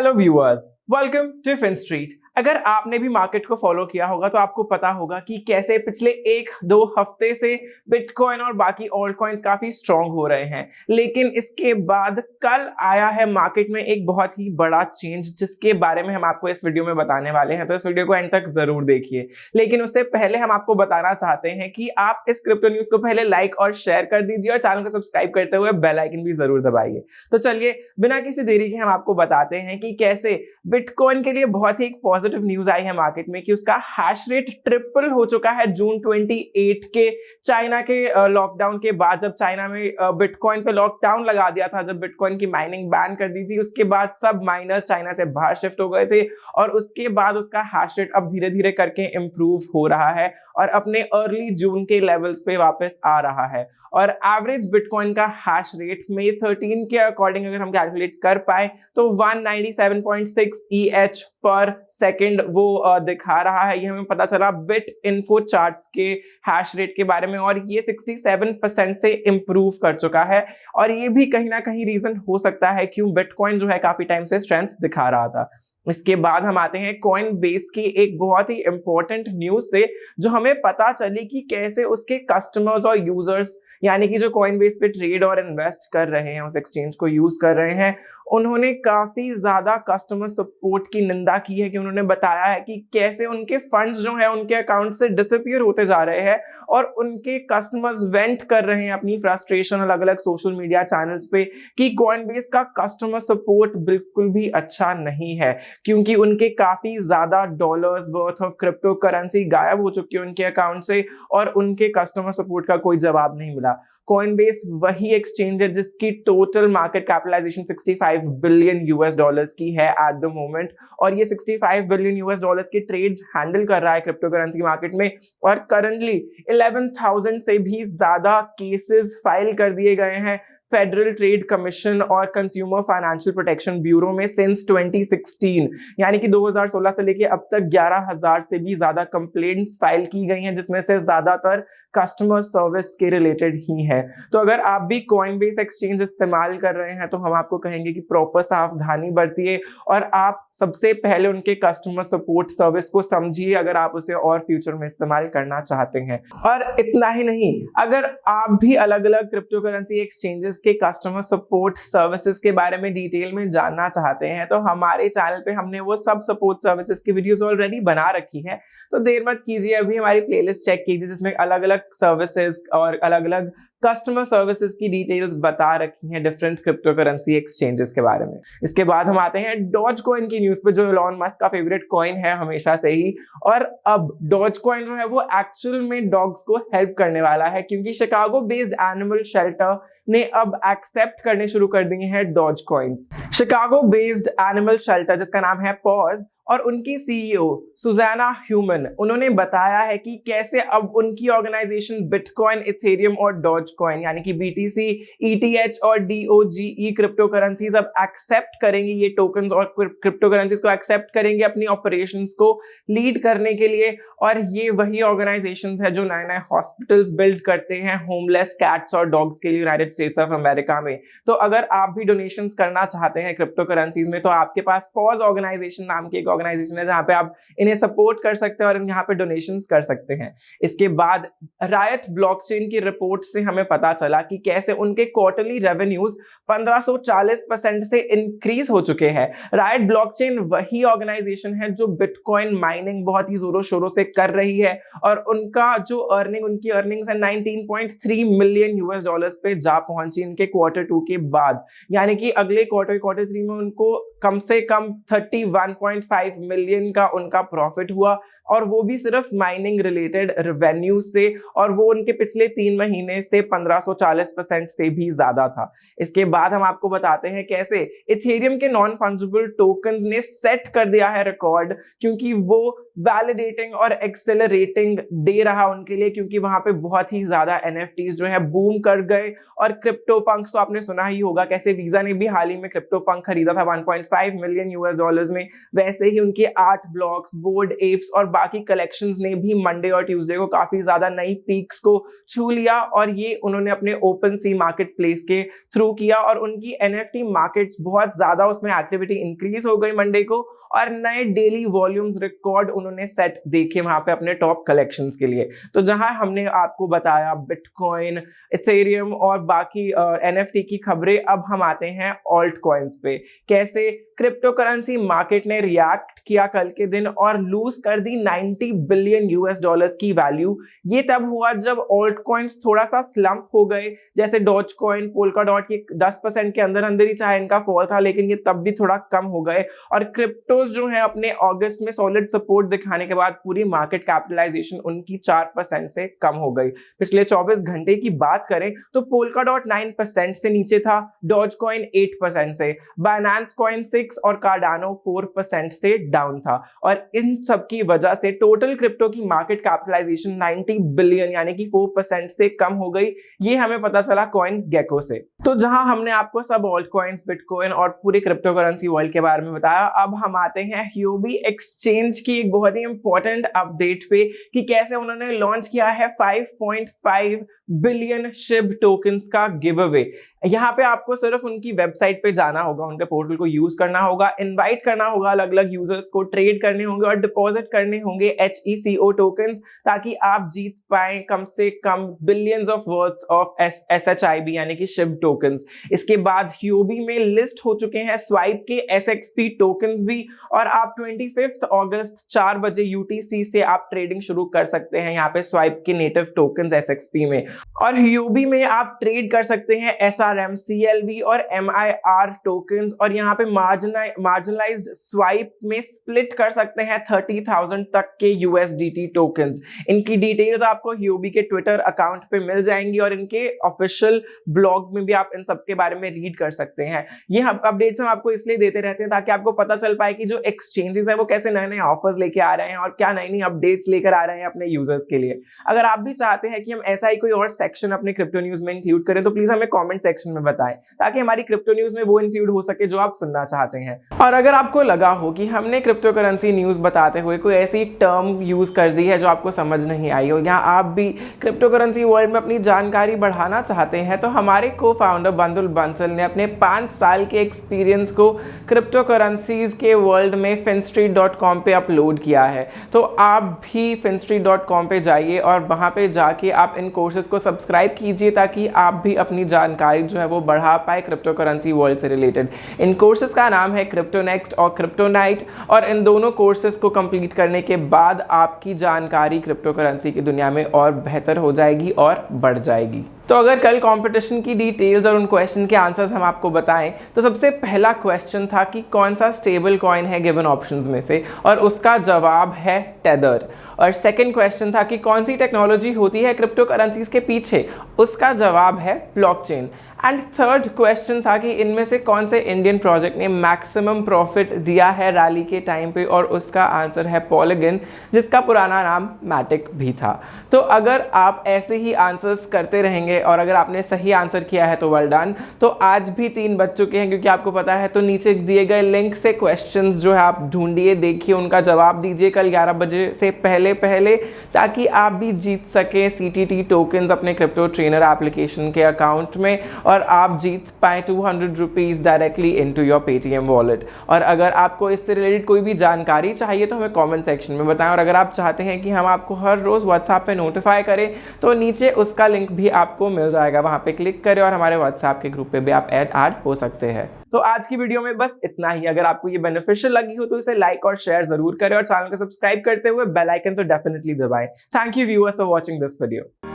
Hello viewers, welcome to FinStreet। अगर आपने भी मार्केट को फॉलो किया होगा तो आपको पता होगा कि कैसे पिछले 1-2 हफ्ते से बिटकॉइन और बाकी ऑल्ट कॉइन्स काफी स्ट्रांग हो रहे हैं, लेकिन इसके बाद कल आया है मार्केट में एक बहुत ही बड़ा चेंज जिसके बारे में हम आपको इस वीडियो में बताने वाले हैं। तो इस वीडियो को एंड तक जरूर देखिए, लेकिन उससे पहले हम आपको बताना चाहते हैं कि आप इस क्रिप्टो न्यूज को पहले लाइक और शेयर कर दीजिए और चैनल को सब्सक्राइब करते हुए बेल आइकन भी जरूर दबाइए। तो चलिए बिना किसी देरी के हम आपको बताते हैं कि कैसे बिटकॉइन के लिए बहुत ही एक पॉजिटिव न्यूज आई है मार्केट में कि उसका हैश रेट ट्रिपल हो चुका है जून 28 के चाइना के लॉकडाउन के बाद। जब चाइना में बिटकॉइन पे लॉकडाउन लगा दिया था, जब बिटकॉइन की माइनिंग बैन कर दी थी, उसके बाद सब माइनर्स चाइना से बाहर शिफ्ट हो गए थे और उसके बाद उसका हैश रेट अब धीरे धीरे करके इंप्रूव हो रहा है और अपने अर्ली जून के लेवल्स पे वापस आ रहा है। और एवरेज बिटकॉइन का हैश रेट मई 13 के अकॉर्डिंग अगर हम कैलकुलेट कर पाए तो 197.6 EH पर सेकेंड वो दिखा रहा है। ये हमें पता चला बिट इन्फो चार्ट्स के हैश रेट के बारे में, और ये 67% से इंप्रूव कर चुका है। और ये भी कहीं ना कहीं रीजन हो सकता है क्यों बिटकॉइन जो है काफी टाइम से स्ट्रेंथ दिखा रहा था। इसके बाद हम आते हैं कॉइन बेस की एक बहुत ही इंपॉर्टेंट न्यूज से, जो हमें पता चली कि कैसे उसके कस्टमर्स और यूजर्स, यानी कि जो कॉइन बेस पे ट्रेड और इन्वेस्ट कर रहे हैं, उस एक्सचेंज को यूज कर रहे हैं, उन्होंने काफी ज्यादा कस्टमर सपोर्ट की निंदा की है। कि उन्होंने बताया है कि कैसे उनके फंड्स जो है उनके अकाउंट से डिसअपीयर होते जा रहे हैं और उनके कस्टमर्स वेंट कर रहे हैं अपनी फ्रस्ट्रेशन अलग अलग सोशल मीडिया चैनल्स पे कि कॉइनबेस का कस्टमर सपोर्ट बिल्कुल भी अच्छा नहीं है, क्योंकि उनके काफी ज्यादा dollars worth of crypto currency गायब हो चुकी है उनके अकाउंट से और उनके कस्टमर सपोर्ट का कोई जवाब नहीं मिला। कॉइनबेस वही एक्सचेंज है जिसकी total market capitalisation 65 billion US dollars की है एट द मोमेंट, और ये 65 बिलियन यूएस डॉलर्स के ट्रेड्स हैंडल कर रहा है क्रिप्टो करेंसी मार्केट में। और करंटली 11,000 से भी ज्यादा केसेस फाइल कर दिए गए हैं फेडरल ट्रेड कमीशन और कंज्यूमर फाइनेंशियल प्रोटेक्शन ब्यूरो में सिंस 2016, यानी कि 2016 से लेके अब तक 11,000 से भी ज्यादा कंप्लेंट्स फाइल की गई हैं, जिसमें से ज्यादातर कस्टमर सर्विस के रिलेटेड ही है। तो अगर आप भी कॉइनबेस एक्सचेंज इस्तेमाल कर रहे हैं तो हम आपको कहेंगे कि प्रॉपर सावधानी बरतिए और आप सबसे पहले उनके कस्टमर सपोर्ट सर्विस को समझिए अगर आप उसे और फ्यूचर में इस्तेमाल करना चाहते हैं। और इतना ही नहीं, अगर आप भी अलग अलग क्रिप्टो करेंसी एक्सचेंजेस के कस्टमर सपोर्ट सर्विसेज के बारे में डिटेल में जानना चाहते हैं तो हमारे चैनल पे हमने वो सब सपोर्ट सर्विसेज की वीडियोस ऑलरेडी बना रखी है। तो देर मत कीजिए, अभी हमारी प्लेलिस्ट चेक कीजिए जिसमें अलग अलग सर्विसेज और अलग अलग कस्टमर सर्विसेज की डिटेल्स बता रखी हैं डिफरेंट क्रिप्टो करेंसी एक्सचेंजेस के बारे में। इसके बाद हम आते हैं डॉज कॉइन की न्यूज पे, जो एलॉन मस्क का फेवरेट कॉइन है हमेशा से ही। और अब डॉज कॉइन जो है वो एक्चुअल में डॉग्स को हेल्प करने वाला है, क्योंकि शिकागो बेस्ड एनिमल शेल्टर ने अब एक्सेप्ट करने शुरू कर दिए हैं doge coins. Chicago based animal shelter जिसका नाम है पॉज, और उनकी सीईओ सुजाना ह्यूमन, उन्होंने बताया है कि कैसे अब उनकी ऑर्गेनाइजेशन बिटकॉइन, इथेरियम और डॉज कॉइन यानी कि BTC, ETH और DOGE क्रिप्टो करेंसीज अब एक्सेप्ट करेंगी, ये टोकन्स और क्रिप्टो करेंसीज को एक्सेप्ट करेंगे अपनी ऑपरेशंस को लीड करने के लिए। और ये वही ऑर्गेनाइजेशंस है जो नए नए हॉस्पिटल्स बिल्ड करते हैं होमलेस कैट्स और डॉग्स के लिए यूनाइटेड स्टेट्स ऑफ अमेरिका में। तो अगर आप भी डोनेशंस करना चाहते हैं क्रिप्टो करेंसीज में तो आपके पास पॉज ऑर्गेनाइजेशन नाम की एक ऑर्गेनाइजेशन है जहां पे आप इन्हें सपोर्ट कर सकते हैं और यहाँ पे डोनेशंस कर सकते हैं। इसके बाद रायट ब्लॉकचेन की रिपोर्ट से हमें पता चला कि कैसे उनके क्वार्टरली रेवेन्यूज 1540% से इंक्रीज हो चुके हैं। रायट ब्लॉकचेन वही ऑर्गेनाइजेशन है जो बिटकॉइन माइनिंग बहुत ही जोरों शोरों से कर रही है, और उनका जो उनकी अर्निंग्स है 19.3 मिलियन यूएस डॉलर्स पे जा पहुंची इनके Q2 के बाद, यानी कि अगले Q3 में उनको कम से कम 31.5 मिलियन का उनका प्रॉफिट हुआ, और वो भी सिर्फ माइनिंग रिलेटेड रेवेन्यू से, और वो उनके पिछले 3 महीने से 1540% से भी ज्यादा था। इसके बाद हम आपको बताते हैं कैसे इथेरियम के नॉन फंजिबल टोकन्स ने सेट कर दिया है रिकॉर्ड, क्योंकि वो वैलिडेटिंग और एक्सेलरेटिंग दे रहा उनके लिए, क्योंकि वहां पे बहुत ही ज्यादा NFTs जो है बूम कर गए और और क्रिप्टो पंक्स तो आपने सुना ही होगा, कैसे वीजा ने भी हाल ही में क्रिप्टो पंक खरीदा था 1.5 मिलियन यूएस डॉलर्स में, वैसे ही उनके आर्ट ब्लॉक्स, बोर्ड एप्स और बाकी कलेक्शंस ने भी मंडे और ट्यूसडे को काफी ज्यादा नई पीक्स को छू लिया, और ये उन्होंने अपने ओपन सी मार्केट प्लेस के थ्रू किया, और उनकी एनएफटी मार्केट्स बहुत ज्यादा उसमें एक्टिविटी इंक्रीज हो गई मंडे को, और नए डेली वॉल्यूम्स रिकॉर्ड उन्होंने सेट देखे वहां पे अपने टॉप कलेक्शंस के लिए। तो जहां हमने आपको बताया बिटकॉइन, इथेरियम और बाकी एनएफटी की खबरें, अब हम आते हैं ऑल्ट कॉइन्स पे। कैसे क्रिप्टो करेंसी मार्केट ने रिएक्ट किया कल के दिन और लूज कर दी 90 बिलियन यूएस डॉलर्स की वैल्यू। ये तब हुआ जब ऑल्ट कॉइन्स थोड़ा सा स्लम्प हो गए, जैसे डॉज कॉइन, पोल्का डॉट की 10% के अंदर अंदर ही चाहे इनका फॉल था, लेकिन ये तब भी थोड़ा कम हो गए। और क्रिप्टोज जो है अपने अगस्त में सॉलिड सपोर्ट दिखाने के बाद पूरी मार्केट कैपिटलाइजेशन उनकी 4% से कम हो गई। पिछले 24 घंटे की बात करें तो पोल्का डॉट 9% से नीचे था, डॉज कॉइन 8% से, बाइनेंस कॉइन 6 और कार्डानो 4% से डाउन था। और इन सब की वजह से टोटल क्रिप्टो की मार्केट कैपिटलाइजेशन 90 बिलियन यानी कि 4% से कम हो गई। ये हमें पता चला कॉइन गेको से। तो जहां हमने आपको सब ऑल्ट कॉइन्स, बिटकॉइन और पूरी क्रिप्टो करेंसी वर्ल्ड के बारे में बताया, अब हम आते हैं ह्यूबी एक्सचेंज की एक बहुत ही इंपॉर्टेंट अपडेट पे कि कैसे उन्होंने लॉन्च किया है 5.5 बिलियन शिब टोकन्स का गिव अवे। यहाँ पे आपको सिर्फ उनकी वेबसाइट पे जाना होगा, उनके पोर्टल को यूज करना होगा, इनवाइट करना होगा अलग अलग यूजर्स को, ट्रेड करने होंगे और डिपॉजिट करने होंगे HECO टोकन्स, ताकि आप जीत पाए कम से कम billions of words of SHIB यानी कि शिब टोकन्स। इसके बाद ह्यूबी में लिस्ट हो चुके हैं स्वाइप के SXP टोकन्स भी, और आप 25 अगस्त 4 बजे UTC से आप ट्रेडिंग शुरू कर सकते हैं यहाँ पे स्वाइप के नेटिव टोकन्स SXP में। और ह्यूबी में आप ट्रेड कर सकते हैं SRM, CLV और MIR टोकन्स, और यहाँ पे मार्जिनलाइज्ड स्वाइप में स्प्लिट कर सकते हैं 30,000 तक के USDT टोकन्स। इनकी डिटेल्स आपको ह्यूबी के ट्विटर अकाउंट पे मिल जाएंगी, और इनके ऑफिशियल ब्लॉग में भी आप इन सब के बारे में रीड कर सकते हैं। ये अपडेट्स हम आपको इसलिए देते रहते हैं ताकि आपको पता चल पाए कि जो एक्सचेंजेस है वो कैसे नए नए ऑफर्स लेके आ रहे हैं और क्या नई नई अपडेट्स लेकर आ रहे हैं अपने यूजर्स के लिए। अगर आप भी चाहते हैं कि हम ऐसा ही कोई और सेक्शन अपने क्रिप्टो न्यूज में इंक्लूड करें तो प्लीज हमें कमेंट सेक्शन में बताएं, ताकि हमारी क्रिप्टो न्यूज में वो इंक्लूड हो सके जो आप सुनना चाहते हैं। और अगर आपको लगा हो कि हमने क्रिप्टो करेंसी न्यूज बताते हुए कोई ऐसी टर्म यूज कर दी है जो आपको समझ नहीं आई हो, या आप भी क्रिप्टो करेंसी वर्ल्ड में अपनी जानकारी बढ़ाना चाहते हैं, तो हमारे को फाउंडर बंदुल बंसल ने अपने 5 साल के एक्सपीरियंस को क्रिप्टो करेंसीज के वर्ल्ड में finstreet.com पे अपलोड किया है। तो आप भी finstreet.com पे जाइए और वहां पे जाके आप इन कोर्सेज को सब्सक्राइब कीजिए, ताकि आप भी अपनी जानकारी जो है वो बढ़ा पाए क्रिप्टो करेंसी वर्ल्ड से रिलेटेड। इन कोर्सेज का नाम है क्रिप्टो नेक्स्ट और क्रिप्टो नाइट, और इन दोनों कोर्सेज को कंप्लीट करने के बाद आपकी जानकारी क्रिप्टो करेंसी की दुनिया में और बेहतर हो जाएगी और बढ़ जाएगी। तो अगर कल कंपटीशन की डिटेल्स और उन क्वेश्चन के आंसर्स हम आपको बताएं, तो सबसे पहला क्वेश्चन था कि कौन सा स्टेबल कॉइन है गिवन ऑप्शंस में से, और उसका जवाब है टेदर। और सेकंड क्वेश्चन था कि कौन सी टेक्नोलॉजी होती है क्रिप्टो करेंसीज के पीछे, उसका जवाब है ब्लॉकचेन। एंड थर्ड क्वेश्चन था कि इनमें से कौन से इंडियन प्रोजेक्ट ने मैक्सिमम प्रॉफिट दिया है रैली के टाइम पे, और उसका आंसर है पॉलीगन, जिसका पुराना नाम मैटिक भी था। तो अगर आप ऐसे ही आंसर्स करते रहेंगे और अगर आपने सही आंसर किया है तो वेल डन। तो आज भी 3 बज चुके हैं, क्योंकि आपको पता है, तो नीचे दिए गए लिंक से क्वेश्चंस जो है आप ढूंढिए, देखिए, उनका जवाब दीजिए कल 11 बजे से पहले, ताकि आप भी जीत सकें CTT टोकन्स अपने क्रिप्टो ट्रेनर एप्लीकेशन के अकाउंट में, और आप जीत पाए 200 rupees directly into your Paytm wallet. और अगर आपको इससे रिलेटेड कोई भी जानकारी चाहिए तो हमें कमेंट सेक्शन में बताएं, और अगर आप चाहते हैं कि हम आपको हर रोज व्हाट्सएप पे नोटिफाई करें तो नीचे उसका लिंक भी आपको मिल जाएगा, वहां पे क्लिक करें और हमारे व्हाट्सएप के ग्रुप पे भी आप ऐड हो सकते हैं। तो आज की वीडियो में बस इतना ही। अगर आपको ये बेनिफिशियल लगी हो तो इसे लाइक और शेयर जरूर करें, और चैनल को सब्सक्राइब करते हुए बेल आइकन तो डेफिनेटली दबाएं। Thank you viewers for watching this video.